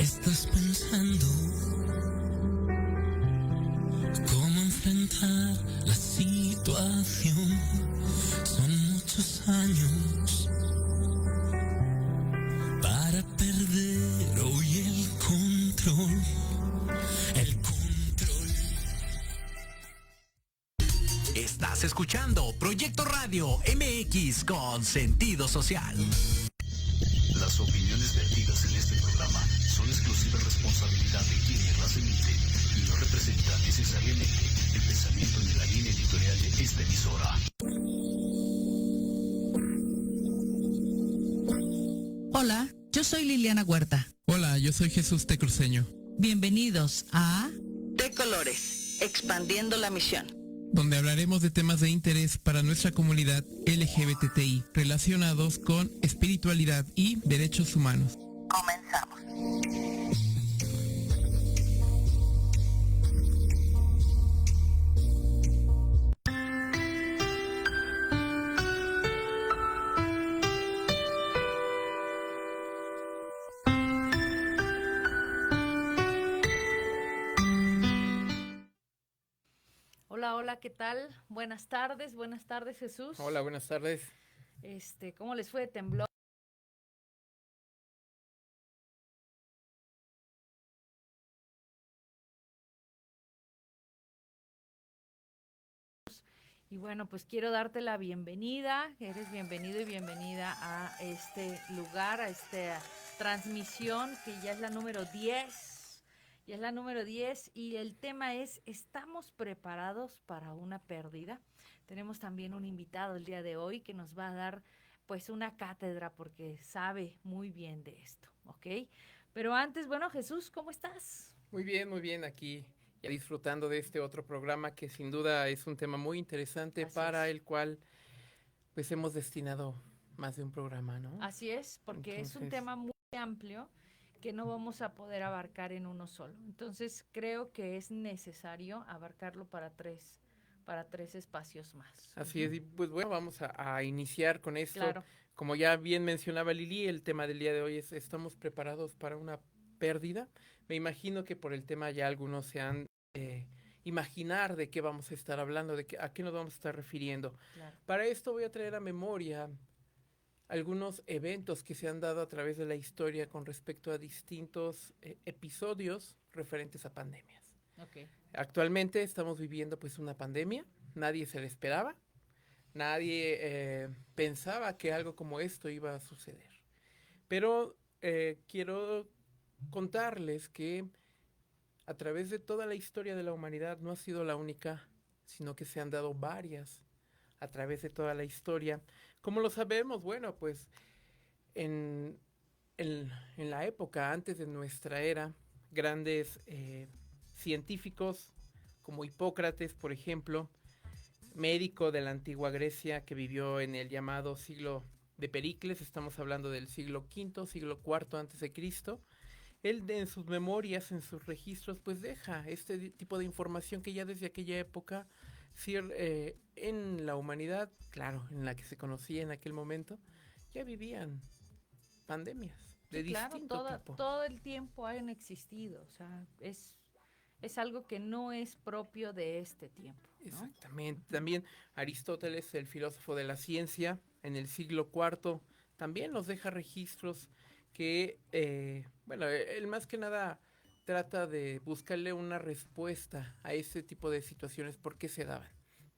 Estás pensando cómo enfrentar la situación. Son muchos años para perder hoy el control. El control. Estás escuchando Proyecto Radio MX con sentido social. Las opiniones vertidas en este programa son exclusiva responsabilidad de quienes las emiten y no representan necesariamente el pensamiento ni la línea editorial de esta emisora. Hola, yo soy Liliana Huerta. Hola, yo soy Jesús Tecruceño. Bienvenidos a T-Colores, expandiendo la misión, donde hablaremos de temas de interés para nuestra comunidad LGBTI relacionados con espiritualidad y derechos humanos. Comenzamos. Hola, ¿qué tal? Buenas tardes Jesús. Hola, buenas tardes. ¿Cómo les fue de temblor? Y bueno, pues quiero darte la bienvenida, eres bienvenido y bienvenida a este lugar, a esta transmisión que ya es la número 10. Ya es la número 10 y el tema es, ¿estamos preparados para una pérdida? Tenemos también un invitado el día de hoy que nos va a dar pues una cátedra porque sabe muy bien de esto, ¿ok? Pero antes, bueno, Jesús, ¿cómo estás? Muy bien, aquí ya disfrutando de este otro programa que sin duda es un tema muy interesante. Así para es. El cual pues hemos destinado más de un programa, ¿no? Así es, porque entonces es un tema muy amplio que no vamos a poder abarcar en uno solo. Entonces creo que es necesario abarcarlo para tres espacios más. Así es, y pues bueno, vamos a iniciar con esto. Claro. Como ya bien mencionaba Lili, el tema del día de hoy es ¿estamos preparados para una pérdida? Me imagino que por el tema ya algunos se han imaginar de qué vamos a estar hablando, a qué nos vamos a estar refiriendo. Claro. Para esto voy a traer a memoria algunos eventos que se han dado a través de la historia con respecto a distintos episodios referentes a pandemias. Okay. Actualmente estamos viviendo pues una pandemia, nadie se le esperaba, nadie pensaba que algo como esto iba a suceder. Pero quiero contarles que a través de toda la historia de la humanidad no ha sido la única, sino que se han dado varias a través de toda la historia. ¿Cómo lo sabemos? Bueno, pues en la época antes de nuestra era, grandes científicos como Hipócrates, por ejemplo, médico de la antigua Grecia que vivió en el llamado siglo de Pericles, estamos hablando del siglo V, siglo IV antes de Cristo. Él en sus memorias, en sus registros, pues deja este tipo de información que ya desde aquella época en la humanidad, claro, en la que se conocía en aquel momento, ya vivían pandemias de distinto tipo. Todo el tiempo han existido, o sea, es algo que no es propio de este tiempo, ¿no? Exactamente. También Aristóteles, el filósofo de la ciencia, en el siglo IV, también nos deja registros que, él más que nada trata de buscarle una respuesta a ese tipo de situaciones, por qué se daban.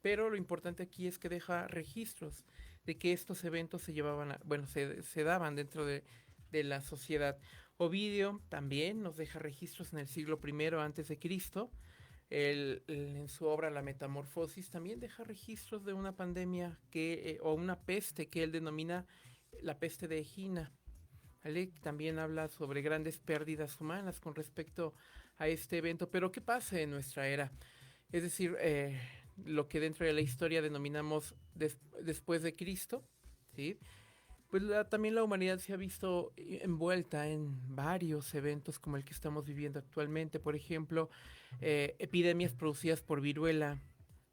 Pero lo importante aquí es que deja registros de que estos eventos se daban dentro de la sociedad. Ovidio también nos deja registros en el siglo I antes de Cristo. En su obra La Metamorfosis también deja registros de una pandemia o una peste que él denomina la peste de Egina. ¿Vale? También habla sobre grandes pérdidas humanas con respecto a este evento. Pero ¿qué pasa en nuestra era? Es decir, lo que dentro de la historia denominamos después de Cristo, ¿sí? Pues también la humanidad se ha visto envuelta en varios eventos como el que estamos viviendo actualmente. Por ejemplo, epidemias producidas por viruela,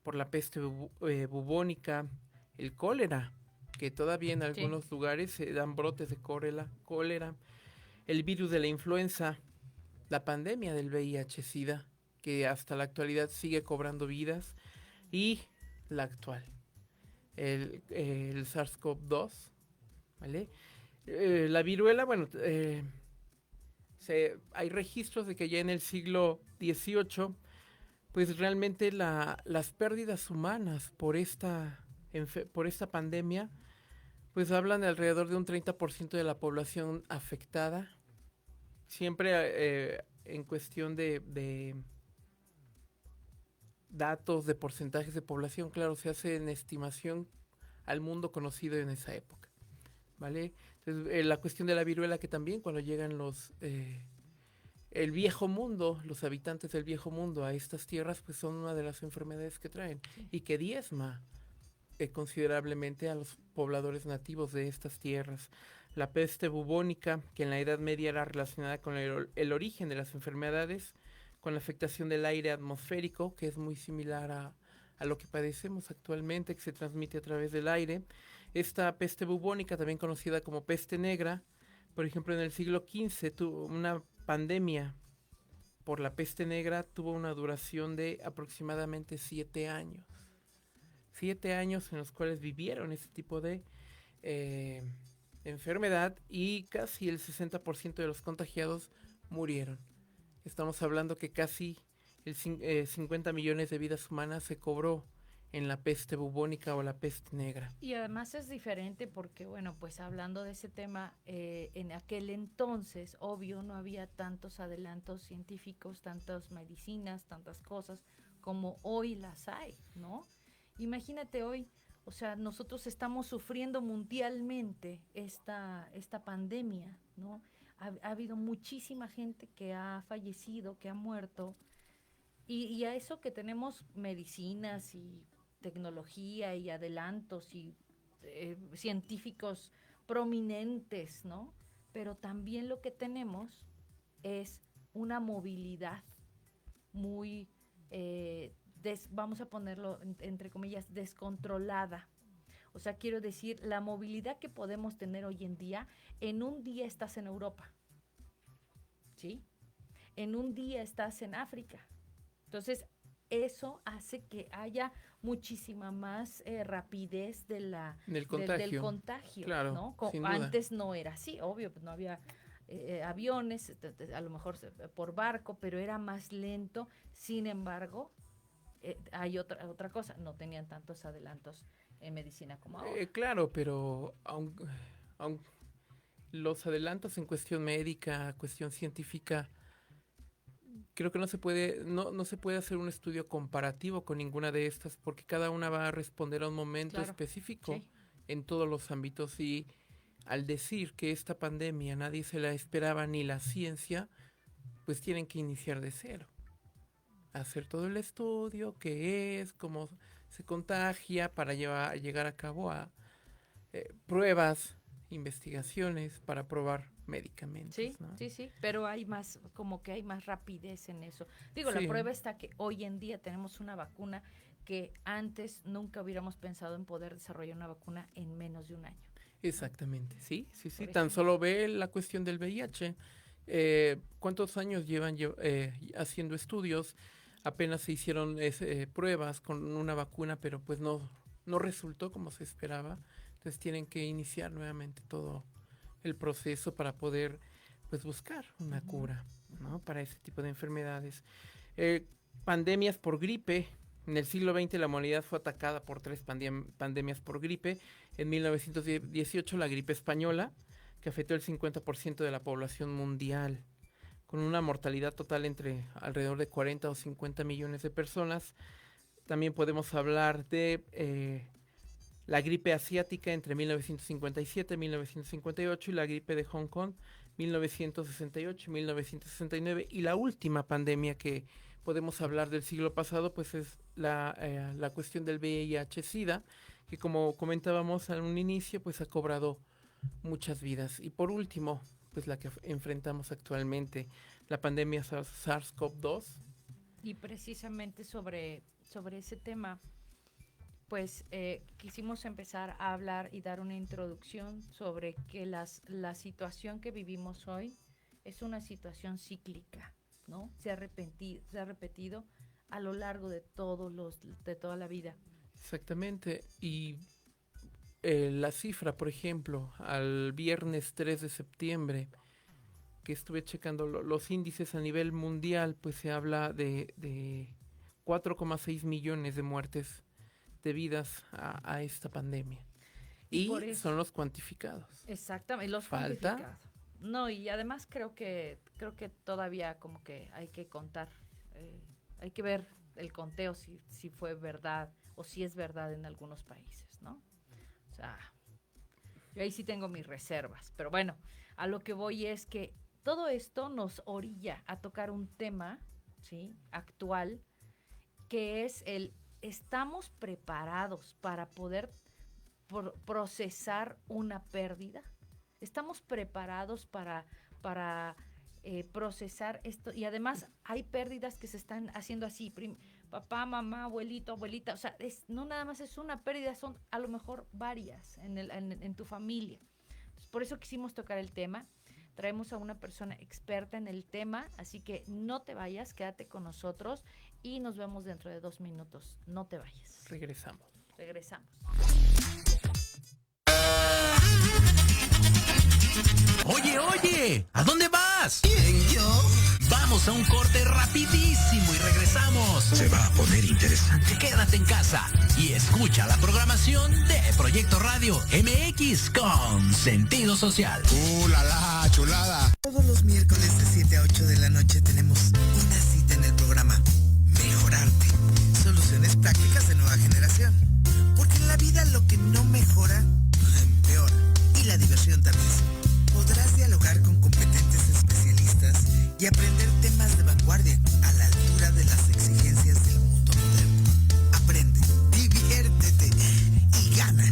por la peste bubónica, el cólera, que todavía en algunos lugares se dan brotes de cólera, el virus de la influenza, la pandemia del VIH-Sida, que hasta la actualidad sigue cobrando vidas, y la actual, el SARS-CoV-2, ¿vale? La viruela, bueno, hay registros de que ya en el siglo XVIII, pues realmente las pérdidas humanas por esta pandemia, pues hablan de alrededor de un 30% de la población afectada. Siempre en cuestión de datos, de porcentajes de población, claro, se hace en estimación al mundo conocido en esa época, ¿vale? Entonces, la cuestión de la viruela, que también cuando llegan el viejo mundo, los habitantes del viejo mundo a estas tierras, pues son una de las enfermedades que traen y que diezma considerablemente a los pobladores nativos de estas tierras. La peste bubónica, que en la Edad Media era relacionada con el origen de las enfermedades, con la afectación del aire atmosférico, que es muy similar a lo que padecemos actualmente, que se transmite a través del aire. Esta peste bubónica, también conocida como peste negra, por ejemplo, en el siglo XV tuvo una pandemia por la peste negra, tuvo una duración de aproximadamente 7 años. 7 años en los cuales vivieron este tipo de enfermedad, y casi el 60% de los contagiados murieron. Estamos hablando que casi 50 millones de vidas humanas se cobró en la peste bubónica o la peste negra. Y además es diferente porque, bueno, pues hablando de ese tema, en aquel entonces, obvio, no había tantos adelantos científicos, tantas medicinas, tantas cosas como hoy las hay, ¿no? Imagínate hoy, o sea, nosotros estamos sufriendo mundialmente esta pandemia, ¿no? Ha habido muchísima gente que ha fallecido, que ha muerto, y a eso que tenemos medicinas y tecnología y adelantos y científicos prominentes, ¿no? Pero también lo que tenemos es una movilidad muy, vamos a ponerlo entre comillas, descontrolada. O sea, quiero decir, la movilidad que podemos tener hoy en un día estás en Europa, ¿sí? En un día estás en África. Entonces, eso hace que haya muchísima más rapidez del contagio, claro, ¿no? sin duda. Antes no era así, obvio, pues no había aviones, a lo mejor por barco, pero era más lento. Sin embargo, hay otra cosa, no tenían tantos adelantos en medicina como ahora. Claro, pero aun los adelantos en cuestión médica, cuestión científica, creo que no se puede hacer un estudio comparativo con ninguna de estas, porque cada una va a responder a un momento específico, sí, en todos los ámbitos. Y al decir que esta pandemia nadie se la esperaba, ni la ciencia, pues tienen que iniciar de cero. Hacer todo el estudio, qué es, cómo se contagia, para llegar a cabo a pruebas, investigaciones para probar medicamentos. Sí, ¿no? sí, pero hay más, como que hay más rapidez en eso. Digo, sí. La prueba está que hoy en día tenemos una vacuna que antes nunca hubiéramos pensado en poder desarrollar una vacuna en menos de un año. Exactamente, sí. Tan solo ve la cuestión del VIH. ¿Cuántos años llevan haciendo estudios? Apenas se hicieron pruebas con una vacuna, pero pues no resultó como se esperaba. Entonces tienen que iniciar nuevamente todo el proceso para poder pues buscar una cura, ¿no? Para ese tipo de enfermedades. Pandemias por gripe. En el siglo XX la humanidad fue atacada por 3 pandemias por gripe. En 1918 la gripe española, que afectó el 50% de la población mundial, con una mortalidad total entre alrededor de 40 o 50 millones de personas. También podemos hablar de la gripe asiática entre 1957 y 1958, y la gripe de Hong Kong 1968 y 1969. Y la última pandemia que podemos hablar del siglo pasado, pues es la cuestión del VIH-Sida, que como comentábamos en un inicio, pues ha cobrado muchas vidas. Y por último, pues la que enfrentamos actualmente, la pandemia SARS-CoV-2. Y precisamente sobre ese tema, pues quisimos empezar a hablar y dar una introducción sobre que la situación que vivimos hoy es una situación cíclica. ¿no? Se ha repetido a lo largo de de toda la vida. Exactamente. Y la cifra, por ejemplo, al viernes 3 de septiembre, que estuve checando los índices a nivel mundial, pues se habla de 4,6 millones de muertes debidas a esta pandemia. Y son los cuantificados. Exactamente, los Falta. cuantificados. No, y además creo que todavía como que hay que contar, hay que ver el conteo si fue verdad o si es verdad en algunos países, ¿no? O sea, yo ahí sí tengo mis reservas, pero bueno, a lo que voy es que todo esto nos orilla a tocar un tema, ¿sí?, actual, que es ¿estamos preparados para poder procesar una pérdida? ¿Estamos preparados para procesar esto? Y además hay pérdidas que se están haciendo así, papá, mamá, abuelito, abuelita, o sea, no nada más es una pérdida, son a lo mejor varias en tu familia. Entonces, por eso quisimos tocar el tema. Traemos a una persona experta en el tema, así que no te vayas, quédate con nosotros y nos vemos dentro de 2 minutos. No te vayas. Regresamos. Oye, ¿a dónde vas? ¿Quién, yo? Vamos a un corte rapidísimo y regresamos. Se va a poner interesante. Quédate en casa y escucha la programación de Proyecto Radio MX con sentido social. La chulada! Todos los miércoles de 7 a 8 de la noche tenemos una cita en el programa Mejorarte. Soluciones prácticas de nueva generación. Porque en la vida lo que no mejora, empeora. Y la diversión también. Podrás dialogar con competentes especialistas y aprender temas de vanguardia a la altura de las exigencias del mundo moderno. Aprende, diviértete y gana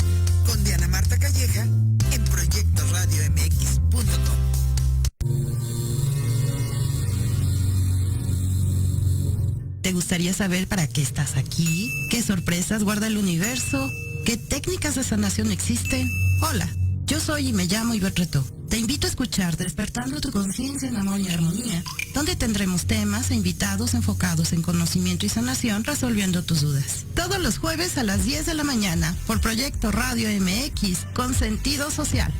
con Diana Marta Calleja en proyectoradiomx.com. ¿Te gustaría saber para qué estás aquí? ¿Qué sorpresas guarda el universo? ¿Qué técnicas de sanación existen? Hola, yo soy y me llamo Ivette Retó. Te invito a escuchar Despertando tu conciencia en amor y armonía, donde tendremos temas e invitados enfocados en conocimiento y sanación, resolviendo tus dudas. Todos los jueves a las 10 de la mañana, por Proyecto Radio MX, con sentido social.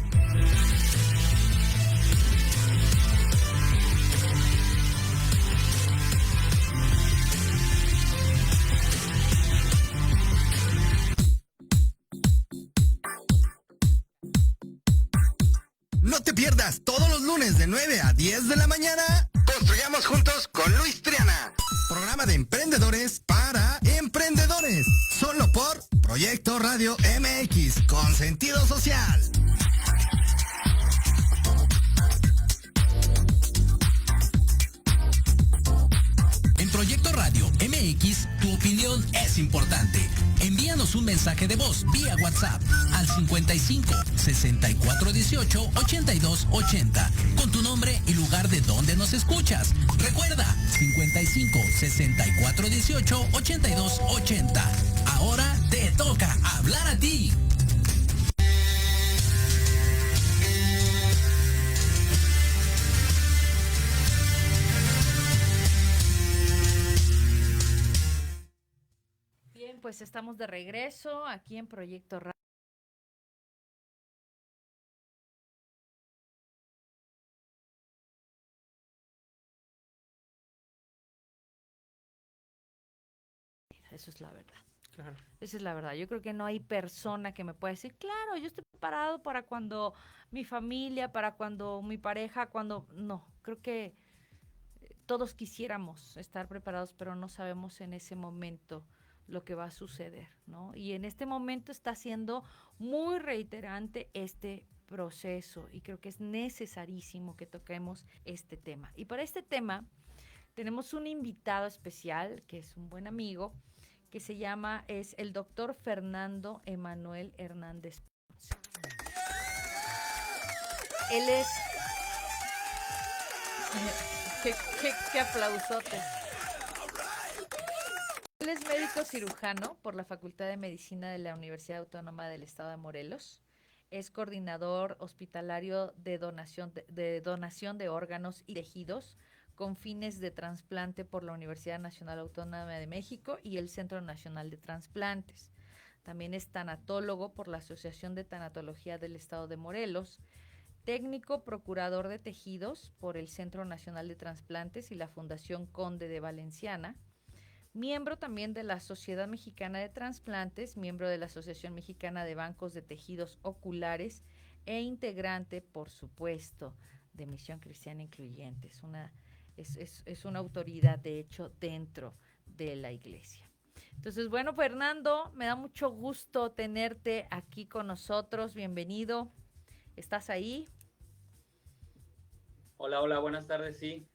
No te pierdas todos los lunes de 9 a 10 de la mañana. Construyamos juntos con Luis Triana. Programa de emprendedores para emprendedores. Solo por Proyecto Radio MX con sentido social. En Proyecto Radio MX, tu opinión es importante. Envíanos un mensaje de voz vía WhatsApp al 55 64 18 82 80 con tu nombre y lugar de donde nos escuchas. Recuerda, 55 64 18 82 80. Ahora te toca hablar a ti. Pues estamos de regreso aquí en Proyecto Radio. Eso es la verdad. Claro. Esa es la verdad. Yo creo que no hay persona que me pueda decir, claro, yo estoy preparado para cuando mi familia, para cuando mi pareja, No, creo que todos quisiéramos estar preparados, pero no sabemos en ese momento lo que va a suceder, ¿no? Y en este momento está siendo muy reiterante este proceso y creo que es necesarísimo que toquemos este tema. Y para este tema tenemos un invitado especial que es un buen amigo que es el doctor Fernando Emanuel Hernández Ponce. Él es... qué aplausotes. Él es médico cirujano por la Facultad de Medicina de la Universidad Autónoma del Estado de Morelos. Es coordinador hospitalario de donación de órganos y tejidos con fines de trasplante por la Universidad Nacional Autónoma de México y el Centro Nacional de Trasplantes. También es tanatólogo por la Asociación de Tanatología del Estado de Morelos, técnico procurador de tejidos por el Centro Nacional de Trasplantes y la Fundación Conde de Valenciana, miembro también de la Sociedad Mexicana de Trasplantes, miembro de la Asociación Mexicana de Bancos de Tejidos Oculares e integrante, por supuesto, de Misión Cristiana Incluyente. Es una autoridad, de hecho, dentro de la iglesia. Entonces, bueno, Fernando, me da mucho gusto tenerte aquí con nosotros. Bienvenido. ¿Estás ahí? Hola, buenas tardes, sí.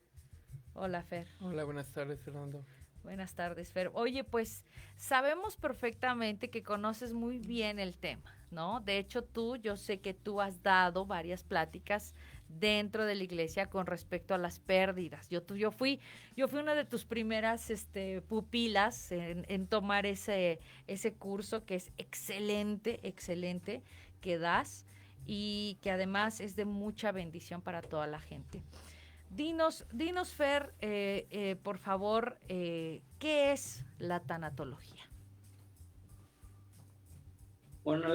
Hola, Fer. Hola, buenas tardes, Fernando. Buenas tardes, Fer. Oye, pues sabemos perfectamente que conoces muy bien el tema, ¿no? De hecho, yo sé que tú has dado varias pláticas dentro de la iglesia con respecto a las pérdidas. Yo fui una de tus primeras pupilas en tomar ese curso, que es excelente que das, y que además es de mucha bendición para toda la gente. Dinos, Fer, por favor, ¿qué es la tanatología? Bueno,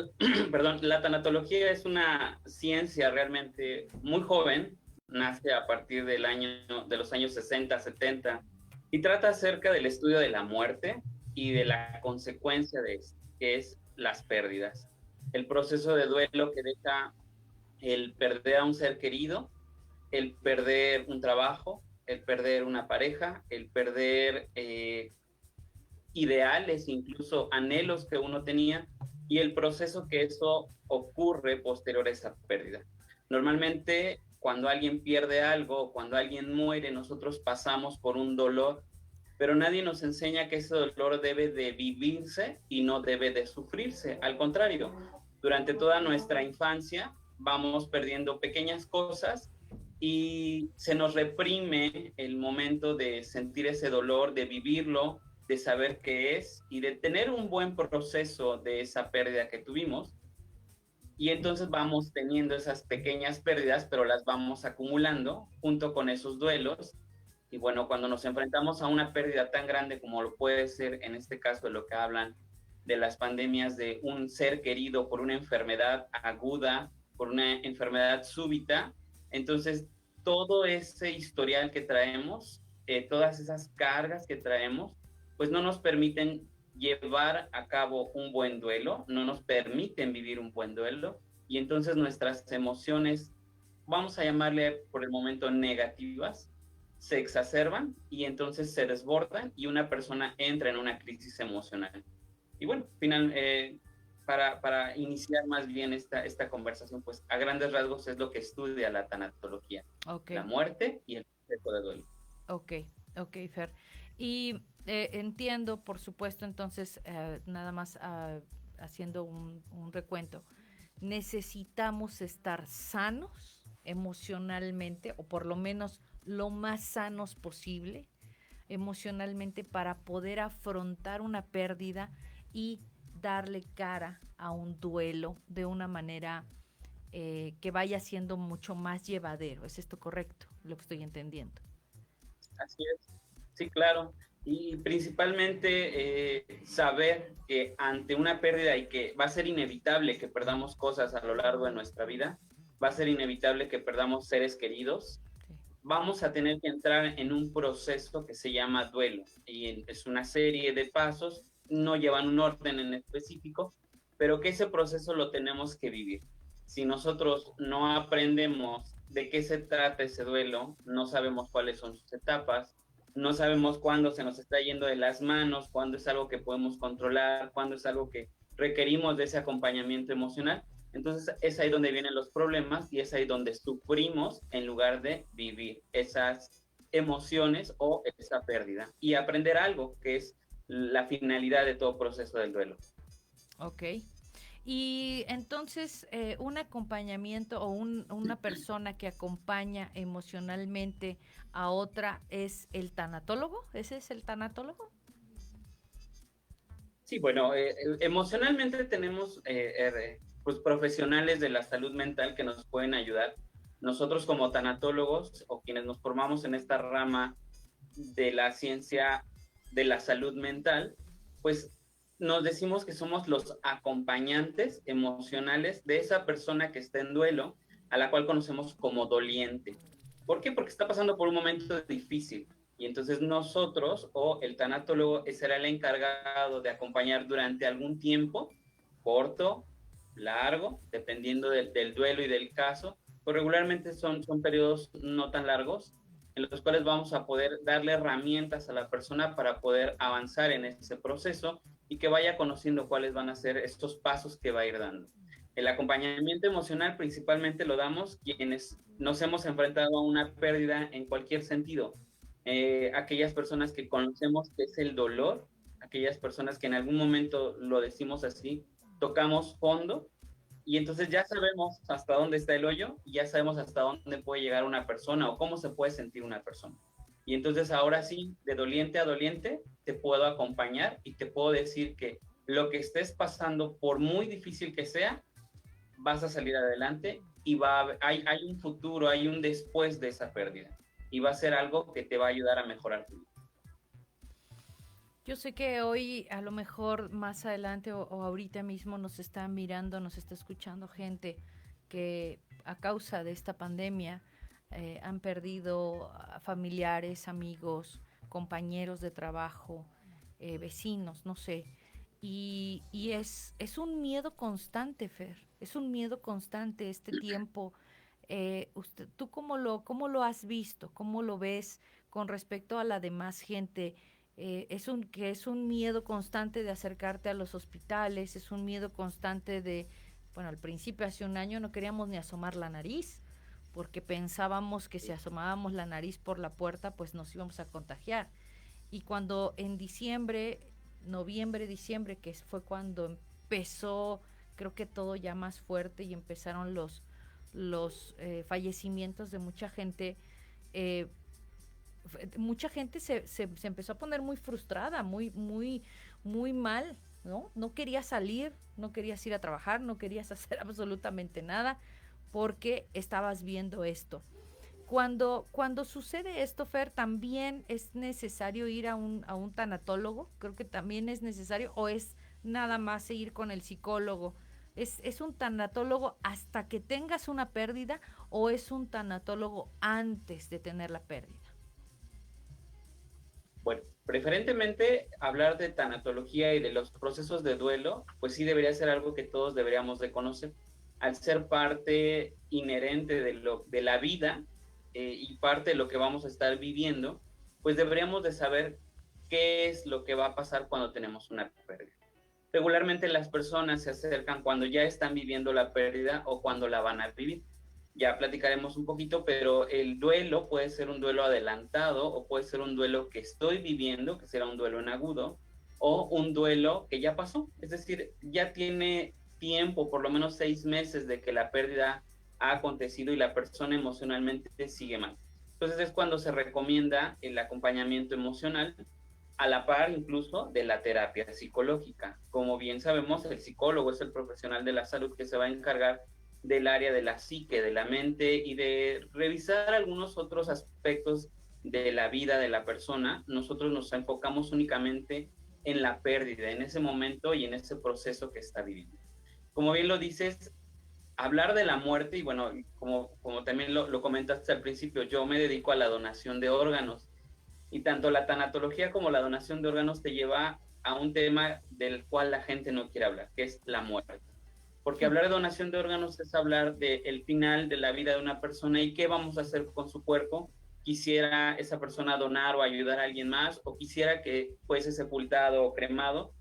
perdón, la tanatología es una ciencia realmente muy joven, nace a partir de los años 60, 70, y trata acerca del estudio de la muerte y de la consecuencia de esto, que es las pérdidas. El proceso de duelo que deja el perder a un ser querido, el perder un trabajo, el perder una pareja, el perder ideales, incluso anhelos que uno tenía, y el proceso que eso ocurre posterior a esa pérdida. Normalmente, cuando alguien pierde algo, cuando alguien muere, nosotros pasamos por un dolor, pero nadie nos enseña que ese dolor debe de vivirse y no debe de sufrirse. Al contrario, durante toda nuestra infancia vamos perdiendo pequeñas cosas y se nos reprime el momento de sentir ese dolor, de vivirlo, de saber qué es y de tener un buen proceso de esa pérdida que tuvimos. Y entonces vamos teniendo esas pequeñas pérdidas, pero las vamos acumulando junto con esos duelos. Y bueno, cuando nos enfrentamos a una pérdida tan grande como lo puede ser, en este caso, de lo que hablan de las pandemias, de un ser querido por una enfermedad aguda, por una enfermedad súbita, entonces todo ese historial que traemos, todas esas cargas que traemos, pues no nos permiten llevar a cabo un buen duelo, no nos permiten vivir un buen duelo, y entonces nuestras emociones, vamos a llamarle por el momento negativas, se exacerban y entonces se desbordan y una persona entra en una crisis emocional. Y bueno, para iniciar más bien esta conversación, pues a grandes rasgos es lo que estudia la tanatología, la muerte y el proceso de duelo. Ok, Fer. Y entiendo, por supuesto, entonces, nada más haciendo un recuento, necesitamos estar sanos emocionalmente, o por lo menos lo más sanos posible emocionalmente, para poder afrontar una pérdida y darle cara a un duelo de una manera que vaya siendo mucho más llevadero. ¿Es esto correcto? Lo que estoy entendiendo. Así es, sí, claro. Y principalmente saber que ante una pérdida y que va a ser inevitable que perdamos cosas a lo largo de nuestra vida, va a ser inevitable que perdamos seres queridos, vamos a tener que entrar en un proceso que se llama duelo. Y es una serie de pasos, no llevan un orden en específico, pero que ese proceso lo tenemos que vivir. Si nosotros no aprendemos de qué se trata ese duelo, no sabemos cuáles son sus etapas, no sabemos cuándo se nos está yendo de las manos, cuándo es algo que podemos controlar, cuándo es algo que requerimos de ese acompañamiento emocional. Entonces es ahí donde vienen los problemas y es ahí donde sufrimos en lugar de vivir esas emociones o esa pérdida y aprender algo que es la finalidad de todo proceso del duelo. Ok. Y entonces, un acompañamiento o una persona que acompaña emocionalmente a otra es el tanatólogo. ¿Ese es el tanatólogo? Sí, bueno, emocionalmente tenemos pues profesionales de la salud mental que nos pueden ayudar nosotros como tanatólogos o quienes nos formamos en esta rama de la ciencia de la salud mental, pues nos decimos que somos los acompañantes emocionales de esa persona que está en duelo, a la cual conocemos como doliente. ¿Por qué? Porque está pasando por un momento difícil. Y entonces nosotros o el tanatólogo será el encargado de acompañar durante algún tiempo, corto, largo, dependiendo del duelo y del caso, pues regularmente son periodos no tan largos, en los cuales vamos a poder darle herramientas a la persona para poder avanzar en ese proceso y que vaya conociendo cuáles van a ser estos pasos que va a ir dando. El acompañamiento emocional principalmente lo damos quienes nos hemos enfrentado a una pérdida en cualquier sentido. Aquellas personas que conocemos que es el dolor, aquellas personas que en algún momento, lo decimos así, tocamos fondo y entonces ya sabemos hasta dónde está el hoyo y ya sabemos hasta dónde puede llegar una persona o cómo se puede sentir una persona. Y entonces ahora sí, de doliente a doliente, te puedo acompañar y te puedo decir que lo que estés pasando, por muy difícil que sea, vas a salir adelante y hay un futuro, hay un después de esa pérdida. Y va a ser algo que te va a ayudar a mejorar tu vida. Yo sé que hoy, a lo mejor más adelante o ahorita mismo nos está mirando, nos está escuchando gente que a causa de esta pandemia han perdido a familiares, amigos, compañeros de trabajo, vecinos, no sé. Y es un miedo constante, Fer, es un miedo constante este tiempo. ¿Tú cómo lo has visto? ¿Cómo lo ves con respecto a la demás gente? Es un miedo constante de acercarte a los hospitales, es un miedo constante de, bueno, al principio, hace un año, no queríamos ni asomar la nariz, porque pensábamos que si asomábamos la nariz por la puerta, pues nos íbamos a contagiar. Y cuando en noviembre, diciembre, que fue cuando empezó, creo que todo ya más fuerte y empezaron los fallecimientos de mucha gente, se empezó a poner muy frustrada, muy mal, ¿no? No querías salir, no querías ir a trabajar, no querías hacer absolutamente nada porque estabas viendo esto. Cuando sucede esto, Fer, ¿también es necesario ir a un tanatólogo? Creo que también es necesario, o es nada más seguir con el psicólogo. ¿Es un tanatólogo hasta que tengas una pérdida o es un tanatólogo antes de tener la pérdida? Bueno, preferentemente hablar de tanatología y de los procesos de duelo, pues sí debería ser algo que todos deberíamos de conocer. Al ser parte inherente de la vida y parte de lo que vamos a estar viviendo, pues deberíamos de saber qué es lo que va a pasar cuando tenemos una pérdida. Regularmente las personas se acercan cuando ya están viviendo la pérdida o cuando la van a vivir. Ya platicaremos un poquito, pero el duelo puede ser un duelo adelantado o puede ser un duelo que estoy viviendo, que será un duelo en agudo, o un duelo que ya pasó. Es decir, ya tiene tiempo, por lo menos 6 meses de que la pérdida ha acontecido y la persona emocionalmente sigue mal. Entonces es cuando se recomienda el acompañamiento emocional, a la par incluso de la terapia psicológica. Como bien sabemos, el psicólogo es el profesional de la salud que se va a encargar del área de la psique, de la mente y de revisar algunos otros aspectos de la vida de la persona. Nosotros nos enfocamos únicamente en la pérdida, en ese momento y en ese proceso que está viviendo. Como bien lo dices, hablar de la muerte, y bueno, como también lo comentaste al principio, yo me dedico a la donación de órganos. Y tanto la tanatología como la donación de órganos te lleva a un tema del cual la gente no quiere hablar, que es la muerte. Porque hablar de donación de órganos es hablar del final de la vida de una persona y qué vamos a hacer con su cuerpo. Quisiera esa persona donar o ayudar a alguien más, o quisiera que fuese sepultado o cremado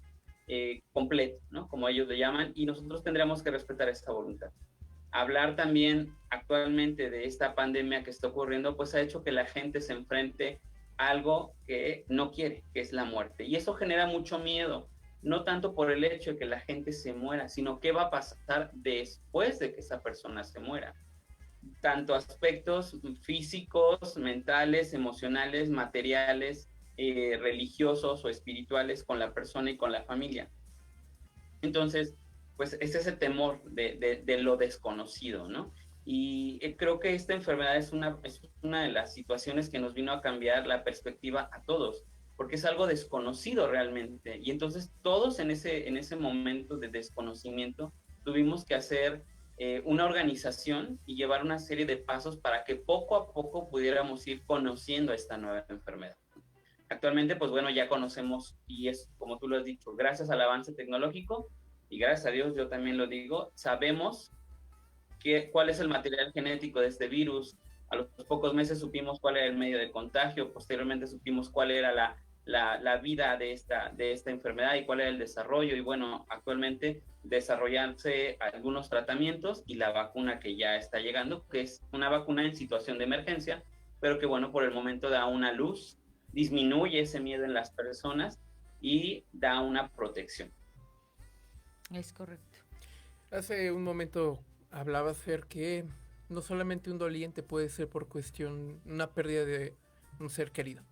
completo, ¿no? Como ellos le llaman, y nosotros tendríamos que respetar esta voluntad. Hablar también actualmente de esta pandemia que está ocurriendo, pues ha hecho que la gente se enfrente algo que no quiere, que es la muerte. Y eso genera mucho miedo, no tanto por el hecho de que la gente se muera, sino qué va a pasar después de que esa persona se muera. Tanto aspectos físicos, mentales, emocionales, materiales, religiosos o espirituales con la persona y con la familia. Entonces, pues es ese temor de lo desconocido, ¿no? Y creo que esta enfermedad es una de las situaciones que nos vino a cambiar la perspectiva a todos, porque es algo desconocido realmente. Y entonces todos en ese momento de desconocimiento tuvimos que hacer una organización y llevar una serie de pasos para que poco a poco pudiéramos ir conociendo esta nueva enfermedad. Actualmente, pues bueno, ya conocemos, y es como tú lo has dicho, gracias al avance tecnológico, y gracias a Dios, yo también lo digo, sabemos cuál es el material genético de este virus. A los pocos meses supimos cuál era el medio de contagio, posteriormente supimos cuál era la vida de esta enfermedad y cuál era el desarrollo, y bueno, actualmente desarrollarse algunos tratamientos y la vacuna que ya está llegando, que es una vacuna en situación de emergencia, pero que bueno, por el momento da una luz, disminuye ese miedo en las personas y da una protección. Es correcto. Hace un momento hablabas, Fer, que no solamente un doliente puede ser por cuestión, una pérdida de un ser querido,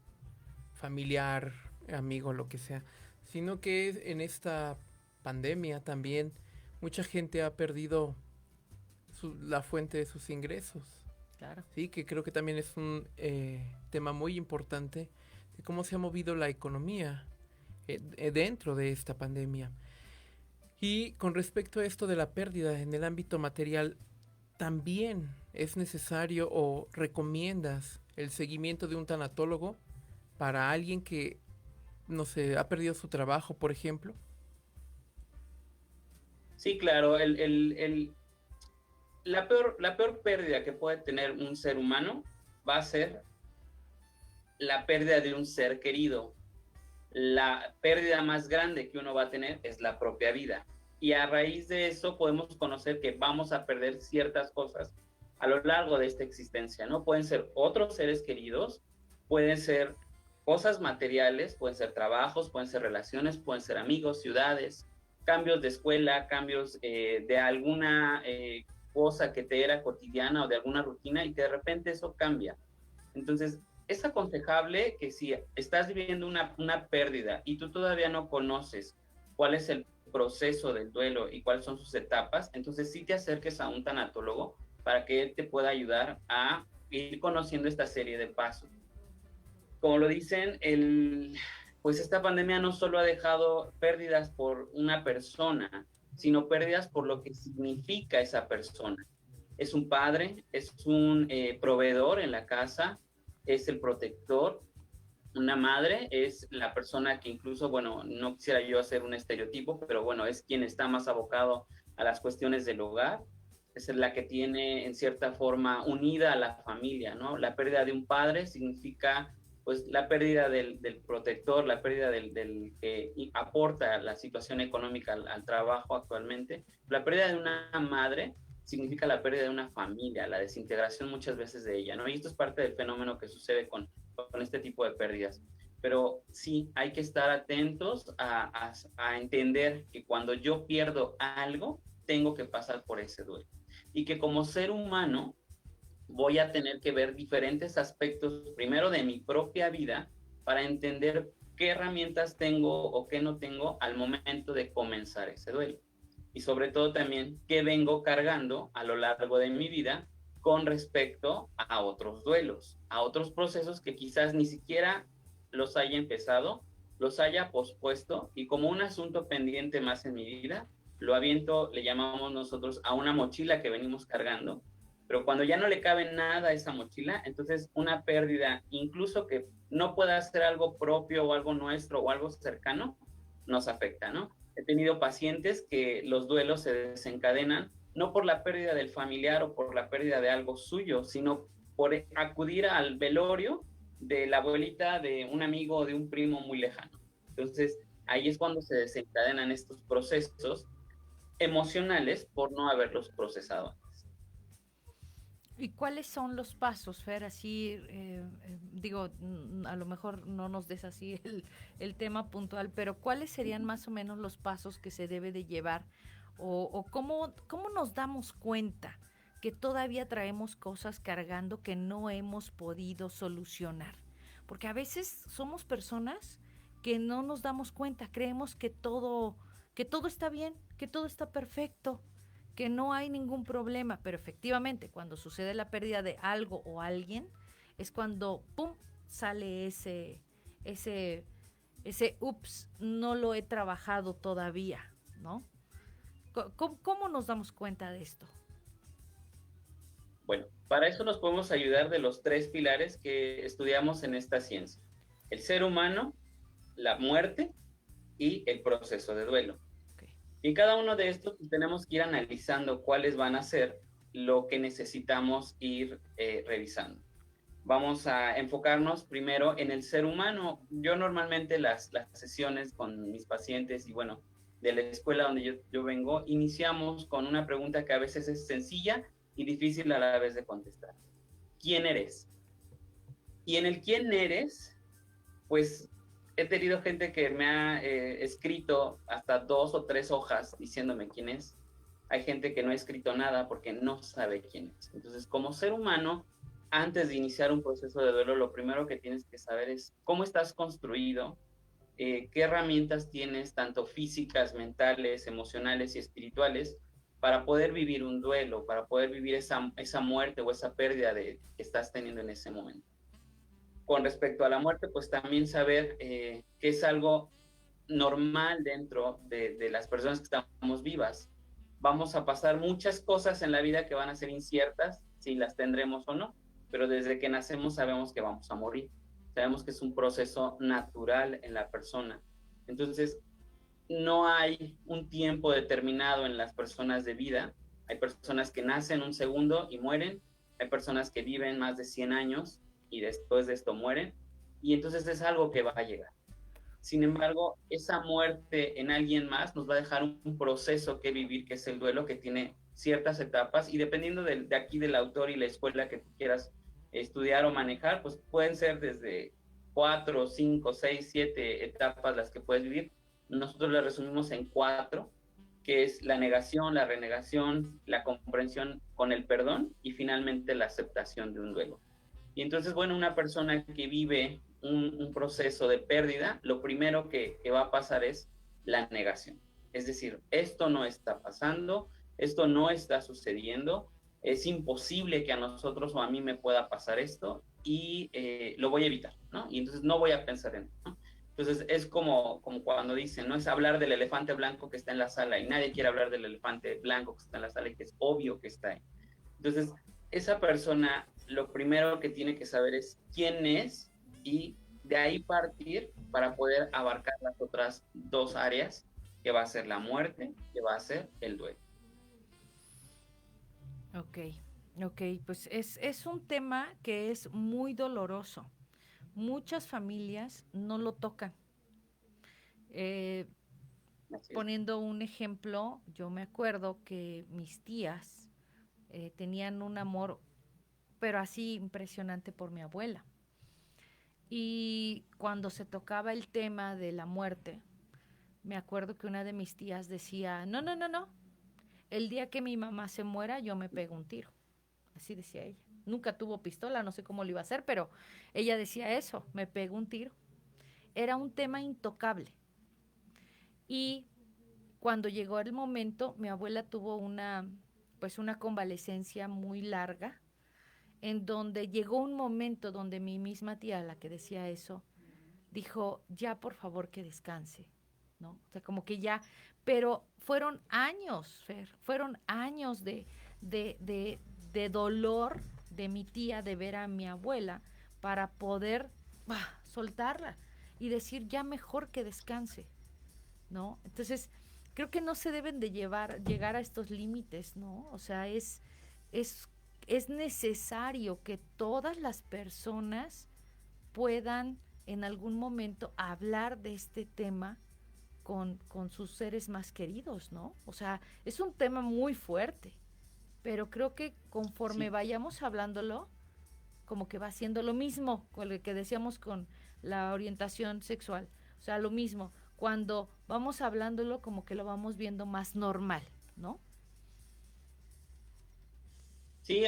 familiar, amigo, lo que sea, sino que en esta pandemia también mucha gente ha perdido la fuente de sus ingresos. Claro. Sí, que creo que también es un tema muy importante de cómo se ha movido la economía dentro de esta pandemia. Y con respecto a esto de la pérdida en el ámbito material, ¿también es necesario o recomiendas el seguimiento de un tanatólogo para alguien que, no sé, ha perdido su trabajo, por ejemplo? Sí, claro. La peor pérdida que puede tener un ser humano va a ser la pérdida de un ser querido. La pérdida más grande que uno va a tener es la propia vida. Y a raíz de eso podemos conocer que vamos a perder ciertas cosas a lo largo de esta existencia, ¿no? Pueden ser otros seres queridos, pueden ser cosas materiales, pueden ser trabajos, pueden ser relaciones, pueden ser amigos, ciudades, cambios de escuela, cambios de alguna cosa que te era cotidiana o de alguna rutina, y que de repente eso cambia. Entonces, es aconsejable que si estás viviendo una pérdida y tú todavía no conoces cuál es el proceso del duelo y cuáles son sus etapas, entonces sí te acerques a un tanatólogo para que él te pueda ayudar a ir conociendo esta serie de pasos. Como lo dicen, pues esta pandemia no solo ha dejado pérdidas por una persona, sino pérdidas por lo que significa esa persona. Es un padre, es un proveedor en la casa, es el protector. Una madre es la persona que incluso, bueno, no quisiera yo hacer un estereotipo, pero bueno, es quien está más abocado a las cuestiones del hogar, es la que tiene en cierta forma unida a la familia, ¿no? La pérdida de un padre significa pues la pérdida del protector, la pérdida del que aporta la situación económica al trabajo actualmente. La pérdida de una madre significa la pérdida de una familia, la desintegración muchas veces de ella, ¿no? Y esto es parte del fenómeno que sucede con este tipo de pérdidas. Pero sí, hay que estar atentos a entender que cuando yo pierdo algo, tengo que pasar por ese duelo. Y que como ser humano voy a tener que ver diferentes aspectos, primero de mi propia vida, para entender qué herramientas tengo o qué no tengo al momento de comenzar ese duelo. Y sobre todo también qué vengo cargando a lo largo de mi vida con respecto a otros duelos, a otros procesos que quizás ni siquiera los haya empezado, los haya pospuesto, y como un asunto pendiente más en mi vida, lo aviento, le llamamos nosotros, a una mochila que venimos cargando. Pero cuando ya no le cabe nada a esa mochila, entonces una pérdida, incluso que no pueda ser algo propio o algo nuestro o algo cercano, nos afecta, ¿no? He tenido pacientes que los duelos se desencadenan no por la pérdida del familiar o por la pérdida de algo suyo, sino por acudir al velorio de la abuelita de un amigo o de un primo muy lejano. Entonces, ahí es cuando se desencadenan estos procesos emocionales por no haberlos procesado. ¿Y cuáles son los pasos, Fer? Así, digo, a lo mejor no nos des así el tema puntual, pero ¿cuáles serían más o menos los pasos que se debe de llevar? ¿O cómo nos damos cuenta que todavía traemos cosas cargando que no hemos podido solucionar? Porque a veces somos personas que no nos damos cuenta, creemos que todo está bien, que todo está perfecto, que no hay ningún problema, pero efectivamente cuando sucede la pérdida de algo o alguien, es cuando, ¡pum!, sale ese ups, no lo he trabajado todavía, ¿no? ¿Cómo nos damos cuenta de esto? Bueno, para eso nos podemos ayudar de los 3 pilares que estudiamos en esta ciencia: el ser humano, la muerte y el proceso de duelo. Okay. Y cada uno de estos tenemos que ir analizando cuáles van a ser lo que necesitamos ir revisando. Vamos a enfocarnos primero en el ser humano. Yo normalmente las sesiones con mis pacientes y bueno, de la escuela donde yo vengo, iniciamos con una pregunta que a veces es sencilla y difícil a la vez de contestar. ¿Quién eres? Y en el quién eres, pues he tenido gente que me ha escrito hasta 2 o 3 hojas diciéndome quién es. Hay gente que no ha escrito nada porque no sabe quién es. Entonces, como ser humano, antes de iniciar un proceso de duelo, lo primero que tienes que saber es cómo estás construido, qué herramientas tienes, tanto físicas, mentales, emocionales y espirituales, para poder vivir un duelo, para poder vivir esa muerte o esa pérdida que estás teniendo en ese momento. Con respecto a la muerte, pues también saber que es algo normal dentro de las personas que estamos vivas. Vamos a pasar muchas cosas en la vida que van a ser inciertas, si las tendremos o no, pero desde que nacemos sabemos que vamos a morir. Sabemos que es un proceso natural en la persona. Entonces, no hay un tiempo determinado en las personas de vida. Hay personas que nacen un segundo y mueren. Hay personas que viven más de 100 años y después de esto mueren. Y entonces es algo que va a llegar. Sin embargo, esa muerte en alguien más nos va a dejar un proceso que vivir, que es el duelo, que tiene ciertas etapas. Y dependiendo de aquí del autor y la escuela que tú quieras estudiar o manejar, pues pueden ser desde 4, 5, 6, 7 etapas las que puedes vivir. Nosotros las resumimos en 4, que es la negación, la renegación, la comprensión con el perdón y finalmente la aceptación de un duelo. Y entonces, bueno, una persona que vive un proceso de pérdida, lo primero que va a pasar es la negación. Es decir, esto no está pasando, esto no está sucediendo, es imposible que a nosotros o a mí me pueda pasar esto y lo voy a evitar, ¿no? Y entonces no voy a pensar en eso, ¿no? Entonces es como cuando dicen, ¿no? Es hablar del elefante blanco que está en la sala y nadie quiere hablar del elefante blanco que está en la sala y que es obvio que está ahí. Entonces, esa persona lo primero que tiene que saber es quién es y de ahí partir para poder abarcar las otras 2 áreas, que va a ser la muerte, que va a ser el duelo. Ok, pues es un tema que es muy doloroso. Muchas familias no lo tocan. Poniendo un ejemplo, yo me acuerdo que mis tías tenían un amor, pero así impresionante por mi abuela. Y cuando se tocaba el tema de la muerte, me acuerdo que una de mis tías decía, no, el día que mi mamá se muera yo me pego un tiro. Así decía ella. Nunca tuvo pistola, no sé cómo lo iba a hacer, pero ella decía eso, me pego un tiro. Era un tema intocable. Y cuando llegó el momento, mi abuela tuvo una convalecencia muy larga, en donde llegó un momento donde mi misma tía, la que decía eso, dijo, ya por favor que descanse, ¿no? O sea, como que ya, pero fueron años, Fer, fueron años de dolor de mi tía de ver a mi abuela para poder soltarla y decir ya mejor que descanse, ¿no? Entonces, creo que no se deben de llegar a estos límites, ¿no? O sea, es necesario que todas las personas puedan en algún momento hablar de este tema con sus seres más queridos, ¿no? O sea, es un tema muy fuerte, pero creo que conforme vayamos hablándolo, como que va siendo lo mismo con lo que decíamos con la orientación sexual. O sea, lo mismo, cuando vamos hablándolo como que lo vamos viendo más normal, ¿no? Sí,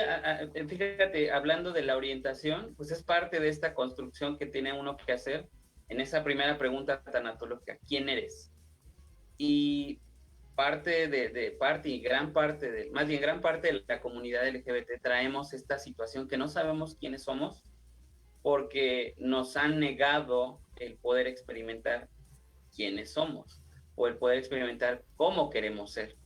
fíjate, hablando de la orientación, pues es parte de esta construcción que tiene uno que hacer en esa primera pregunta tanatológica, ¿quién eres? Y gran parte de la comunidad LGBT traemos esta situación que no sabemos quiénes somos porque nos han negado el poder experimentar quiénes somos o el poder experimentar cómo queremos ser.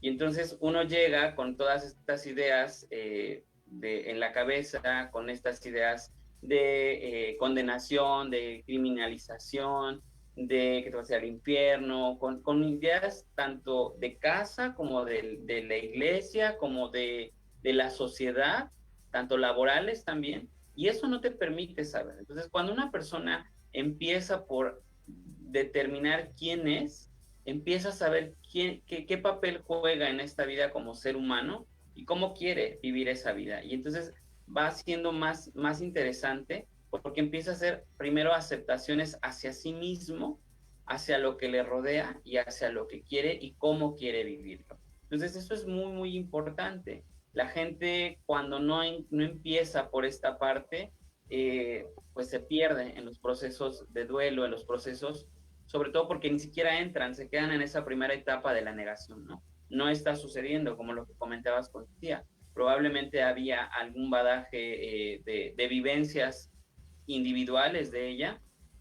Y entonces uno llega con todas estas ideas en la cabeza, con estas ideas de condenación, de criminalización, de que te vas a ir al infierno, con ideas tanto de casa como de la iglesia, como de la sociedad, tanto laborales también, y eso no te permite saber. Entonces, cuando una persona empieza por determinar quién es, empieza a saber qué papel juega en esta vida como ser humano y cómo quiere vivir esa vida. Y entonces va siendo más interesante porque empieza a hacer primero aceptaciones hacia sí mismo, hacia lo que le rodea y hacia lo que quiere y cómo quiere vivirlo. Entonces eso es muy, muy importante. La gente cuando no empieza por esta parte, pues se pierde en los procesos de duelo, en los procesos, sobre todo porque ni siquiera entran, se quedan en esa primera etapa de la negación, ¿no? No está sucediendo como lo que comentabas con tu tía. Probablemente había algún badaje de vivencias individuales de ella,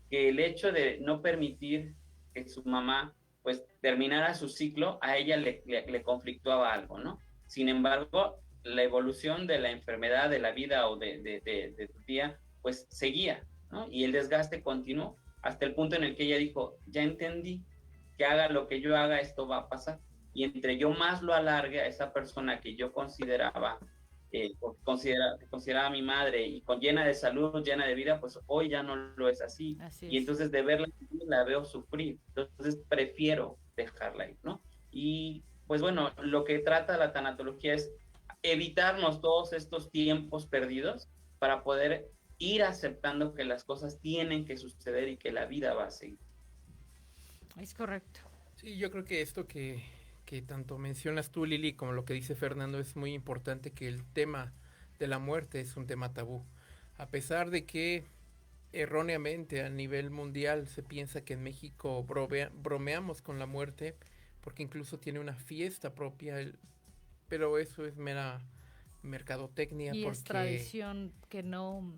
que el hecho de no permitir que su mamá pues terminara su ciclo, a ella le conflictuaba algo, ¿no? Sin embargo, la evolución de la enfermedad, de la vida o de tu tía, pues seguía, ¿no? Y el desgaste continuó hasta el punto en el que ella dijo, ya entendí, que haga lo que yo haga, esto va a pasar. Y entre yo más lo alargue a esa persona que yo consideraba consideraba a mi madre y llena de salud, llena de vida, pues hoy ya no lo es así. Y entonces de verla la veo sufrir, entonces prefiero dejarla ir, ¿no? Y pues bueno, lo que trata la tanatología es evitarnos todos estos tiempos perdidos para poder ir aceptando que las cosas tienen que suceder y que la vida va a seguir. Es correcto. Sí, yo creo que esto que tanto mencionas tú, Lili, como lo que dice Fernando, es muy importante, que el tema de la muerte es un tema tabú. A pesar de que erróneamente a nivel mundial se piensa que en México bromeamos con la muerte, porque incluso tiene una fiesta propia, pero eso es mera mercadotecnia. Y porque es tradición que no...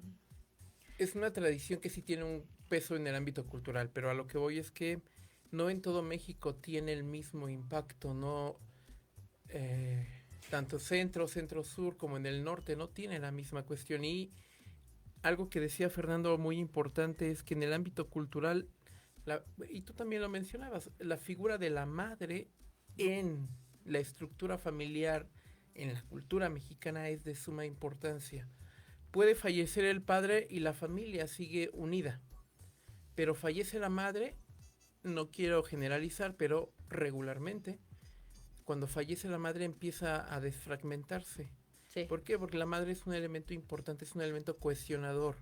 Es una tradición que sí tiene un peso en el ámbito cultural, pero a lo que voy es que no en todo México tiene el mismo impacto, no tanto centro-sur como en el norte no tiene la misma cuestión. Y algo que decía Fernando muy importante es que en el ámbito cultural, y tú también lo mencionabas, la figura de la madre en la estructura familiar, en la cultura mexicana, es de suma importancia. Puede fallecer el padre y la familia sigue unida, pero fallece la madre. No quiero generalizar, pero regularmente, cuando fallece la madre empieza a desfragmentarse. Sí. ¿Por qué? Porque la madre es un elemento importante, es un elemento cohesionador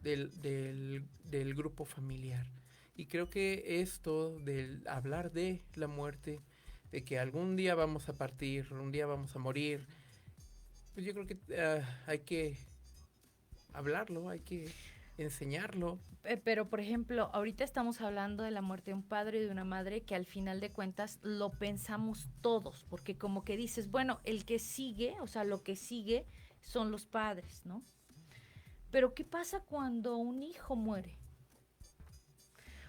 del grupo familiar. Y creo que esto del hablar de la muerte, de que algún día vamos a partir, un día vamos a morir, pues yo creo que hay que hablarlo, hay que enseñarlo. Pero, por ejemplo, ahorita estamos hablando de la muerte de un padre y de una madre que al final de cuentas lo pensamos todos, porque como que dices, bueno, el que sigue, o sea, lo que sigue son los padres, ¿no? Pero ¿qué pasa cuando un hijo muere?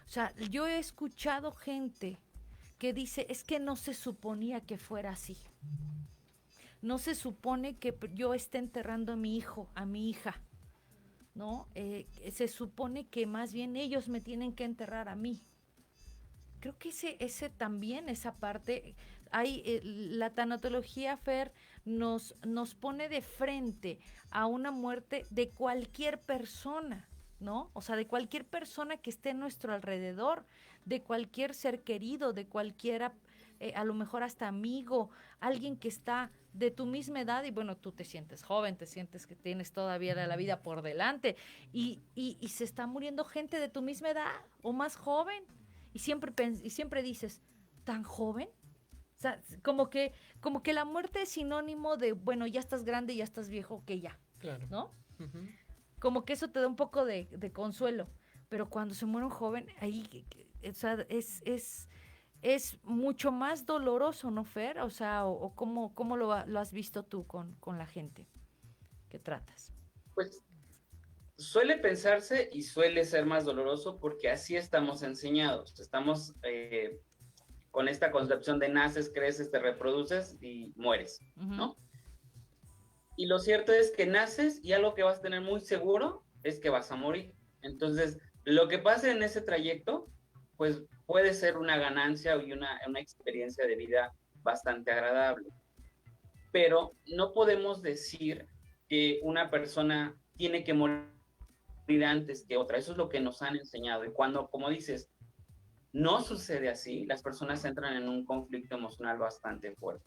O sea, yo he escuchado gente que dice, es que no se suponía que fuera así. No se supone que yo esté enterrando a mi hijo, a mi hija, ¿no? Se supone que más bien ellos me tienen que enterrar a mí. Creo que ese también, esa parte, la tanatología, Fer, nos pone de frente a una muerte de cualquier persona, ¿no? O sea, de cualquier persona que esté a nuestro alrededor, de cualquier ser querido, de cualquiera, a lo mejor hasta amigo, alguien que está de tu misma edad, y bueno, tú te sientes joven, te sientes que tienes todavía la vida por delante, y se está muriendo gente de tu misma edad o más joven, y siempre dices, ¿tan joven? O sea, como que la muerte es sinónimo de, bueno, ya estás grande, ya estás viejo, que ya, claro, ¿no? Uh-huh. Como que eso te da un poco de consuelo, pero cuando se muere un joven, ahí, o sea, es mucho más doloroso, ¿no, Fer? O sea, o ¿cómo lo has visto tú con la gente que tratas? Pues suele pensarse y suele ser más doloroso porque así estamos enseñados. Estamos con esta concepción de naces, creces, te reproduces y mueres, ¿no? Y lo cierto es que naces y algo que vas a tener muy seguro es que vas a morir. Entonces, lo que pase en ese trayecto, pues puede ser una ganancia y una experiencia de vida bastante agradable. Pero no podemos decir que una persona tiene que morir antes que otra. Eso es lo que nos han enseñado. Y cuando, como dices, no sucede así, las personas entran en un conflicto emocional bastante fuerte.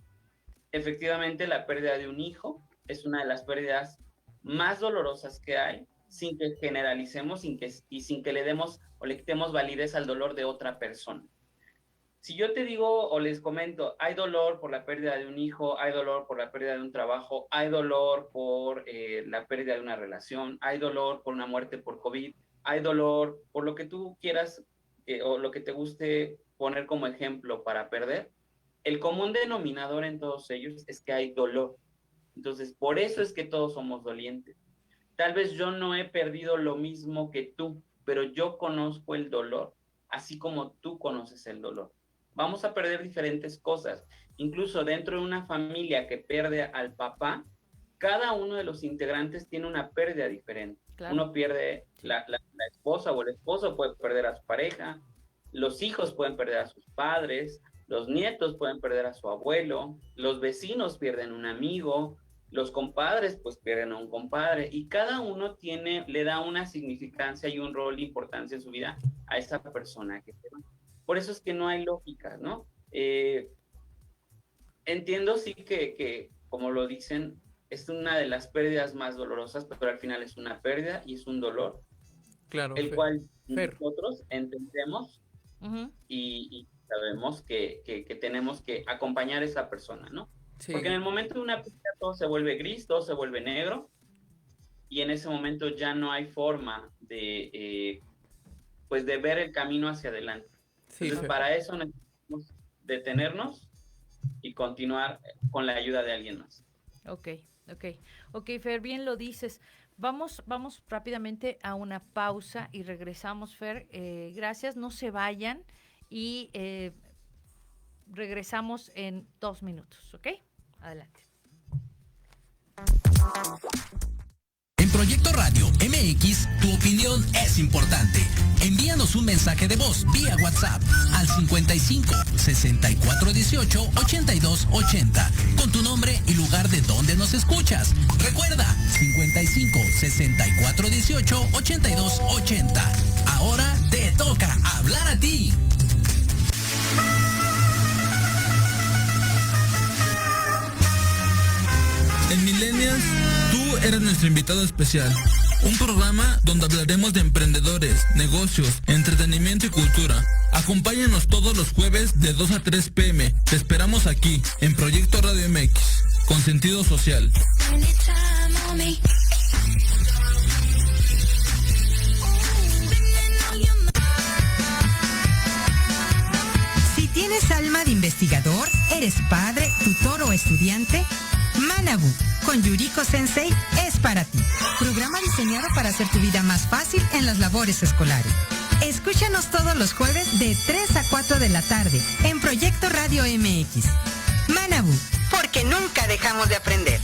Efectivamente, la pérdida de un hijo es una de las pérdidas más dolorosas que hay, sin que generalicemos y sin que le demos o le quitemos validez al dolor de otra persona. Si yo te digo o les comento, hay dolor por la pérdida de un hijo, hay dolor por la pérdida de un trabajo, hay dolor por la pérdida de una relación, hay dolor por una muerte por COVID, hay dolor por lo que tú quieras o lo que te guste poner como ejemplo para perder, el común denominador en todos ellos es que hay dolor. Entonces, por eso es que todos somos dolientes. Tal vez yo no he perdido lo mismo que tú, pero yo conozco el dolor, así como tú conoces el dolor. Vamos a perder diferentes cosas. Incluso dentro de una familia que pierde al papá, cada uno de los integrantes tiene una pérdida diferente. Claro. Uno pierde la esposa o el esposo puede perder a su pareja, los hijos pueden perder a sus padres, los nietos pueden perder a su abuelo, los vecinos pierden un amigo, los compadres pues pierden a un compadre, y cada uno le da una significancia y un rol de importancia en su vida a esa persona que se va. Por eso es que no hay lógica, ¿no? Entiendo sí que, como lo dicen, es una de las pérdidas más dolorosas, pero al final es una pérdida y es un dolor, claro, el cual nosotros entendemos y sabemos que tenemos que acompañar a esa persona, ¿no? Sí. Porque en el momento de una pérdida todo se vuelve gris, todo se vuelve negro, y en ese momento ya no hay forma de ver el camino hacia adelante. Sí, entonces, para eso necesitamos detenernos y continuar con la ayuda de alguien más. Ok, Fer, bien lo dices. Vamos rápidamente a una pausa y regresamos, Fer. Gracias, no se vayan y regresamos en 2 minutos, ¿ok? Adelante. En Proyecto Radio MX, tu opinión es importante. Envíanos un mensaje de voz vía WhatsApp al 55 64 18 82 80 con tu nombre y lugar de donde nos escuchas. Recuerda, 55 64 18 82 80. Ahora te toca hablar a ti. En Millennials, tú eres nuestro invitado especial. Un programa donde hablaremos de emprendedores, negocios, entretenimiento y cultura. Acompáñanos todos los jueves de 2 a 3 p.m. Te esperamos aquí, en Proyecto Radio MX, con sentido social. Si tienes alma de investigador, eres padre, tutor o estudiante, Manabu, con Yuriko Sensei, es para ti. Programa diseñado para hacer tu vida más fácil en las labores escolares. Escúchanos todos los jueves de 3 a 4 de la tarde en Proyecto Radio MX. Manabu, porque nunca dejamos de aprender.